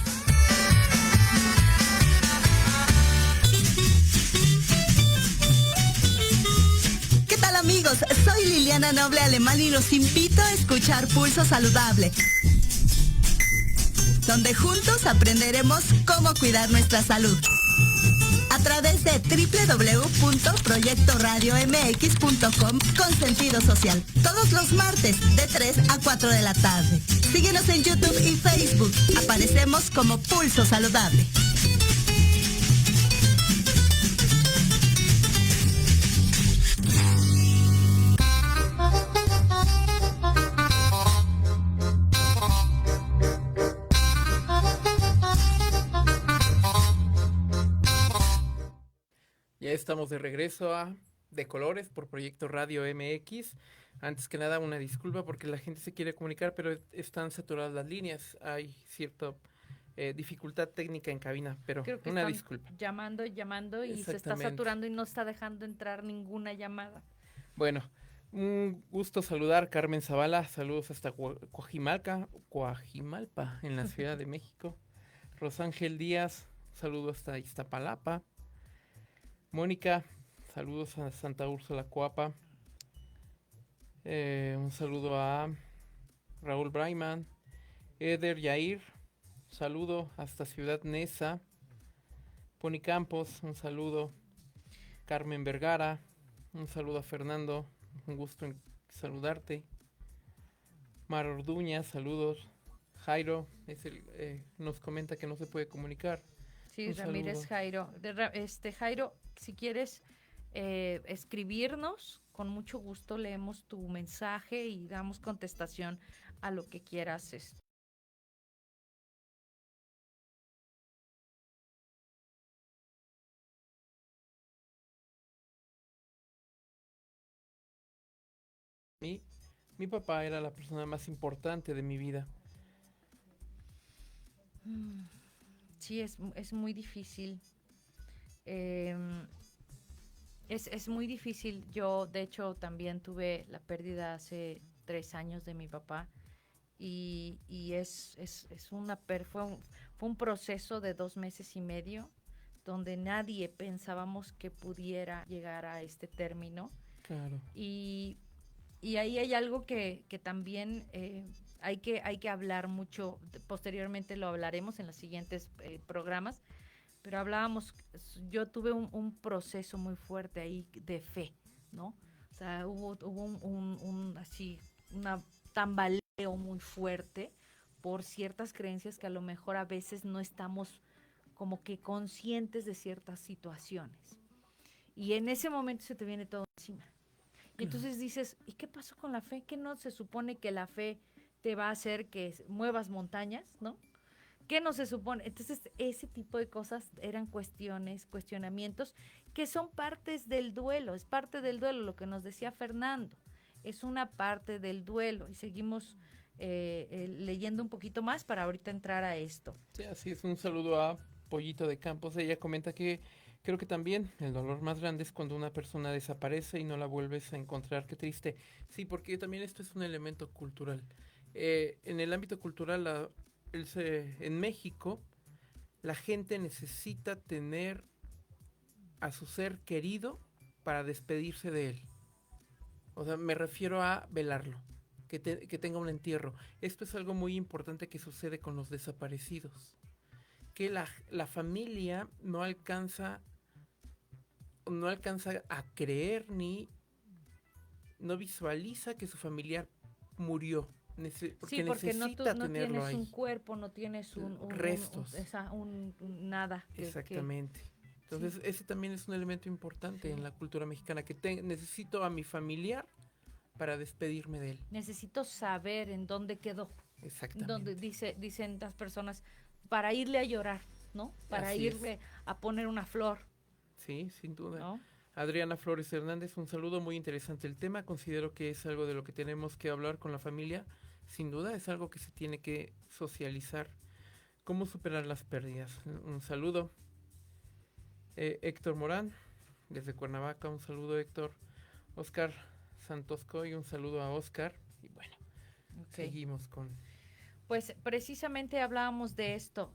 ¿Qué tal, amigos? Soy Liliana Noble Alemán y los invito a escuchar Pulso Saludable, donde juntos aprenderemos cómo cuidar nuestra salud a través de www.proyectoradiomx.com con sentido social. Todos los martes de 3 a 4 de la tarde. Síguenos en YouTube y Facebook. Aparecemos como Pulso Saludable. Ya estamos de regreso de Colores por Proyecto Radio MX. Antes que nada, una disculpa porque la gente se quiere comunicar, pero están saturadas las líneas. Hay cierta dificultad técnica en cabina, pero Creo que una están disculpa. llamando y se está saturando y no está dejando entrar ninguna llamada. Bueno, un gusto saludar Carmen Zavala, saludos hasta Coajimalpa, en la Ciudad de México. Rosángel Díaz, saludos hasta Iztapalapa. Mónica, saludos a Santa Úrsula Coapa. Un saludo a Raúl Brayman. Eder Yair, saludo hasta Ciudad Neza. Pony Campos, un saludo. Carmen Vergara, un saludo a Fernando, un gusto en saludarte. Mar Orduña, saludos. Jairo nos comenta que no se puede comunicar. Sí, Ramírez Jairo. Jairo, si quieres escribirnos, con mucho gusto leemos tu mensaje y damos contestación a lo que quieras. Mi papá era la persona más importante de mi vida. Sí, es muy difícil. Es muy difícil. Yo, de hecho, también tuve la pérdida hace 3 años de mi papá y fue un proceso de 2 meses y medio donde nadie pensábamos que pudiera llegar a este término. Claro. Y ahí hay algo que también hay que hablar mucho. Posteriormente lo hablaremos en los siguientes programas, pero yo tuve un proceso muy fuerte ahí de fe, ¿no? O sea, hubo una tambaleo muy fuerte por ciertas creencias que a lo mejor a veces no estamos como que conscientes de ciertas situaciones. Y en ese momento se te viene todo encima. Y entonces dices, ¿y qué pasó con la fe? ¿Qué no se supone que la fe te va a hacer que muevas montañas, no? ¿Qué no se supone? Entonces, ese tipo de cosas eran cuestionamientos que son partes del duelo, es parte del duelo, lo que nos decía Fernando, es una parte del duelo. Y seguimos leyendo un poquito más para ahorita entrar a esto. Sí, así es. Un saludo a Pollito de Campos. Ella comenta que creo que también el dolor más grande es cuando una persona desaparece y no la vuelves a encontrar. Qué triste. Sí, porque también esto es un elemento cultural. En el ámbito cultural, en México, la gente necesita tener a su ser querido para despedirse de él. O sea, me refiero a velarlo, que tenga un entierro. Esto es algo muy importante que sucede con los desaparecidos. Que la familia no alcanza a creer ni no visualiza que su familiar murió. Porque necesita no tienes ahí. Un cuerpo, no tienes restos. Nada. Exactamente. Entonces, ese también es un elemento importante en la cultura mexicana, que necesito a mi familiar para despedirme de él. Necesito saber en dónde quedó. Exactamente. Donde dicen las personas, para irle a llorar, ¿no? Para irle a poner una flor. Sí, sin duda. ¿No? Adriana Flores Hernández, un saludo, muy interesante el tema. Considero que es algo de lo que tenemos que hablar con la familia. Sin duda es algo que se tiene que socializar. ¿Cómo superar las pérdidas? Un saludo. Héctor Morán, desde Cuernavaca, un saludo, Héctor. Oscar Santoscoy, un saludo a Oscar. Y bueno, seguimos con... Pues precisamente hablábamos de esto.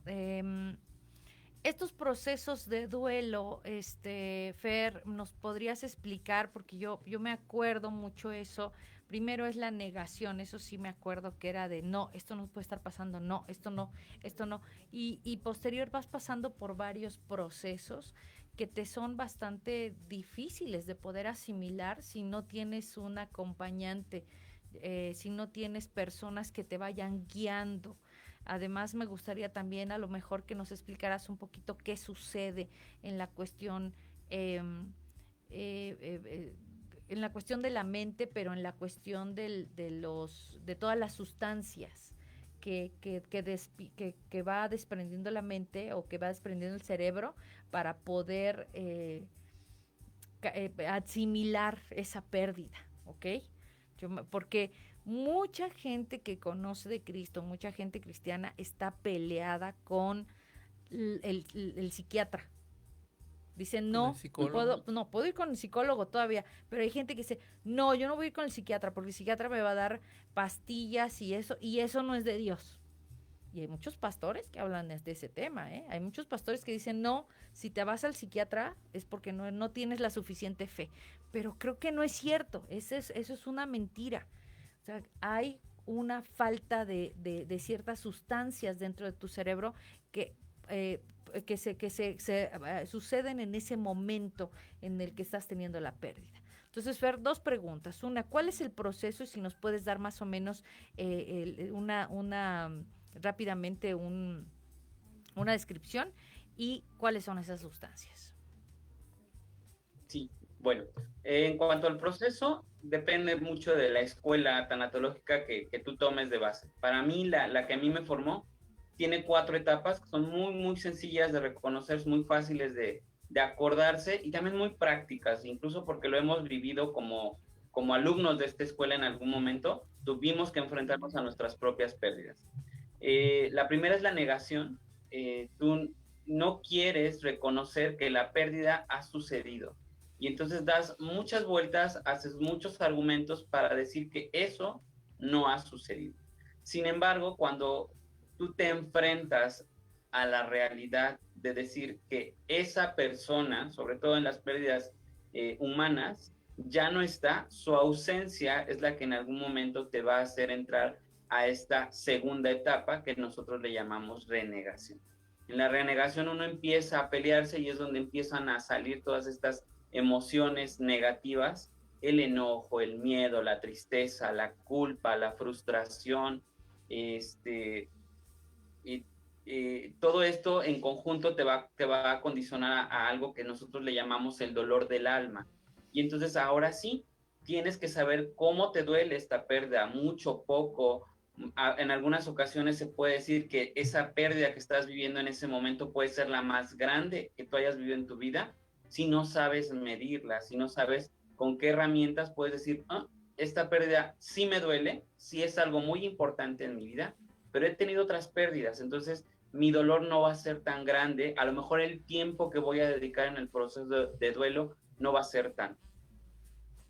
Estos procesos de duelo, Fer, ¿nos podrías explicar? Porque yo me acuerdo mucho eso. Primero es la negación, eso sí me acuerdo que era de no, esto no puede estar pasando, no, esto no. Y posterior vas pasando por varios procesos que te son bastante difíciles de poder asimilar si no tienes un acompañante, si no tienes personas que te vayan guiando. Además, me gustaría también a lo mejor que nos explicaras un poquito qué sucede en la cuestión en la cuestión de la mente, pero en la cuestión de todas las sustancias que va desprendiendo la mente o que va desprendiendo el cerebro para poder asimilar esa pérdida, ¿ok? Porque mucha gente que conoce de Cristo, mucha gente cristiana está peleada con el psiquiatra. Dicen, no puedo ir con el psicólogo todavía, pero hay gente que dice, no, yo no voy a ir con el psiquiatra porque el psiquiatra me va a dar pastillas y eso no es de Dios. Y hay muchos pastores que hablan de ese tema, ¿eh? Hay muchos pastores que dicen, no, si te vas al psiquiatra es porque no tienes la suficiente fe. Pero creo que no es cierto, eso es una mentira. O sea, hay una falta de ciertas sustancias dentro de tu cerebro que suceden en ese momento en el que estás teniendo la pérdida. Entonces, Fer, 2 preguntas. Una, ¿cuál es el proceso? Y si nos puedes dar más o menos rápidamente una descripción, y cuáles son esas sustancias. Sí, bueno, en cuanto al proceso, depende mucho de la escuela tanatológica que tú tomes de base. Para mí, la que a mí me formó, tiene 4 etapas que son muy, muy sencillas de reconocer, muy fáciles de acordarse y también muy prácticas, incluso porque lo hemos vivido como alumnos de esta escuela en algún momento, tuvimos que enfrentarnos a nuestras propias pérdidas. La primera es la negación. Tú no quieres reconocer que la pérdida ha sucedido y entonces das muchas vueltas, haces muchos argumentos para decir que eso no ha sucedido. Sin embargo, cuando tú te enfrentas a la realidad de decir que esa persona, sobre todo en las pérdidas humanas, ya no está, su ausencia es la que en algún momento te va a hacer entrar a esta segunda etapa que nosotros le llamamos renegación. En la renegación uno empieza a pelearse y es donde empiezan a salir todas estas emociones negativas, el enojo, el miedo, la tristeza, la culpa, la frustración, todo esto en conjunto te va a condicionar a algo que nosotros le llamamos el dolor del alma. Y entonces ahora sí, tienes que saber cómo te duele esta pérdida, mucho, poco. En algunas ocasiones se puede decir que esa pérdida que estás viviendo en ese momento puede ser la más grande que tú hayas vivido en tu vida, si no sabes medirla, si no sabes con qué herramientas puedes decir, esta pérdida sí me duele, sí es algo muy importante en mi vida, pero he tenido otras pérdidas, entonces mi dolor no va a ser tan grande, a lo mejor el tiempo que voy a dedicar en el proceso de duelo no va a ser tanto.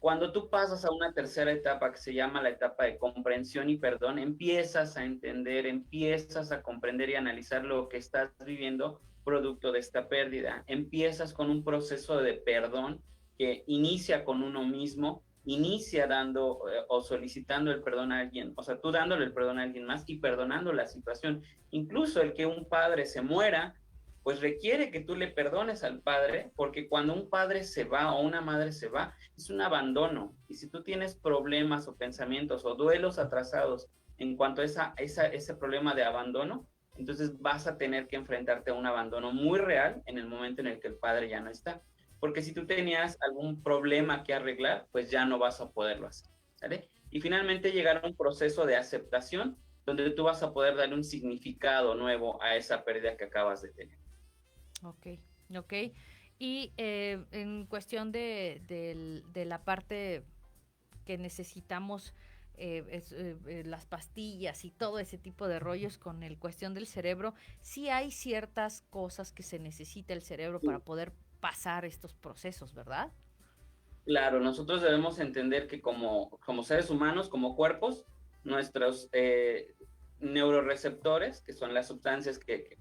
Cuando tú pasas a una tercera etapa que se llama la etapa de comprensión y perdón, empiezas a entender, empiezas a comprender y analizar lo que estás viviendo producto de esta pérdida. Empiezas con un proceso de perdón que inicia con uno mismo, inicia dando o solicitando el perdón a alguien, o sea, tú dándole el perdón a alguien más y perdonando la situación. Incluso el que un padre se muera, pues requiere que tú le perdones al padre, porque cuando un padre se va o una madre se va, es un abandono. Y si tú tienes problemas o pensamientos o duelos atrasados en cuanto a ese problema de abandono, entonces vas a tener que enfrentarte a un abandono muy real en el momento en el que el padre ya no está. Porque si tú tenías algún problema que arreglar, pues ya no vas a poderlo hacer, ¿sale? Y finalmente llegar a un proceso de aceptación, donde tú vas a poder darle un significado nuevo a esa pérdida que acabas de tener. Ok. Y en cuestión de la parte que necesitamos, las pastillas y todo ese tipo de rollos con el cuestión del cerebro, sí hay ciertas cosas que se necesita el cerebro para poder pasar estos procesos, ¿verdad? Claro, nosotros debemos entender que como seres humanos, como cuerpos, nuestros neuroreceptores, que son las sustancias que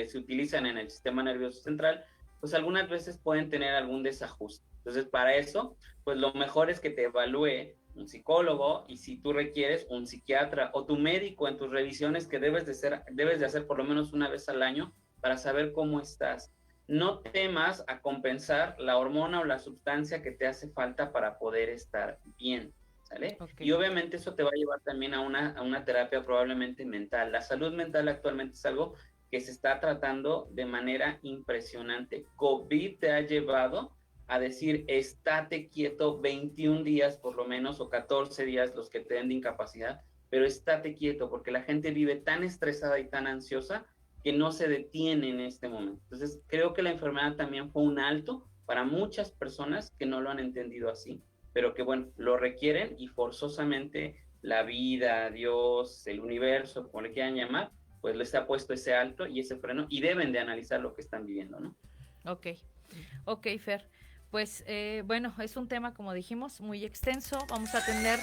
se utilizan en el sistema nervioso central, pues algunas veces pueden tener algún desajuste. Entonces, para eso, pues lo mejor es que te evalúe un psicólogo y si tú requieres un psiquiatra o tu médico en tus revisiones que debes de hacer por lo menos una vez al año para saber cómo estás. No temas a compensar la hormona o la sustancia que te hace falta para poder estar bien, ¿sale? Okay. Y obviamente eso te va a llevar también a una terapia probablemente mental. La salud mental actualmente es algo que se está tratando de manera impresionante. COVID te ha llevado a decir, estate quieto 21 días por lo menos, o 14 días los que te den de incapacidad, pero estate quieto, porque la gente vive tan estresada y tan ansiosa que no se detiene en este momento. Entonces, creo que la enfermedad también fue un alto para muchas personas que no lo han entendido así, pero que bueno, lo requieren y forzosamente la vida, Dios, el universo, como le quieran llamar, pues les ha puesto ese alto y ese freno y deben de analizar lo que están viviendo, ¿no? Ok, Fer. Pues bueno, es un tema, como dijimos, muy extenso. Vamos a tener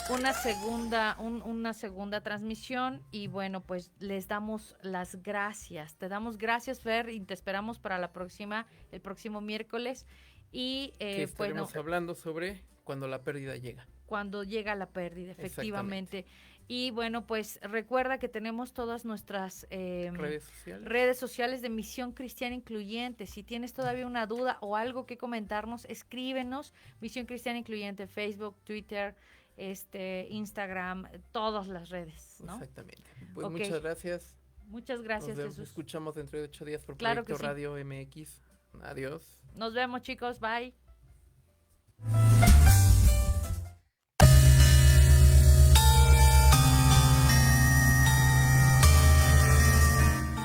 una segunda transmisión y bueno, pues les damos las gracias. Te damos gracias, Fer, y te esperamos para el próximo miércoles. Y que estaremos hablando sobre cuando la pérdida llega. Cuando llega la pérdida, efectivamente. Y bueno, pues recuerda que tenemos todas nuestras redes sociales de Misión Cristiana Incluyente. Si tienes todavía una duda o algo que comentarnos, escríbenos. Misión Cristiana Incluyente, Facebook, Twitter, Instagram, todas las redes, ¿no? Exactamente. Pues muchas gracias. Muchas gracias, Jesús. Nos escuchamos dentro de 8 días por Proyecto Radio MX. Adiós. Nos vemos, chicos. Bye.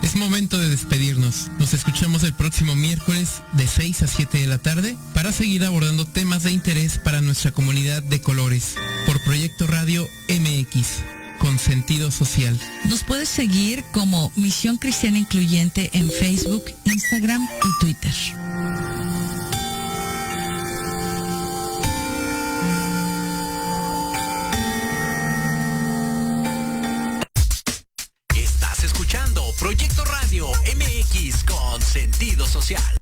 Es momento de despedirnos. Nos escuchamos el próximo miércoles de 6 a 7 de la tarde para seguir abordando temas de interés para nuestra comunidad de colores por Proyecto Radio MX, con sentido social. Nos puedes seguir como Misión Cristiana Incluyente en Facebook, Instagram y Twitter. Proyecto Radio MX con sentido social.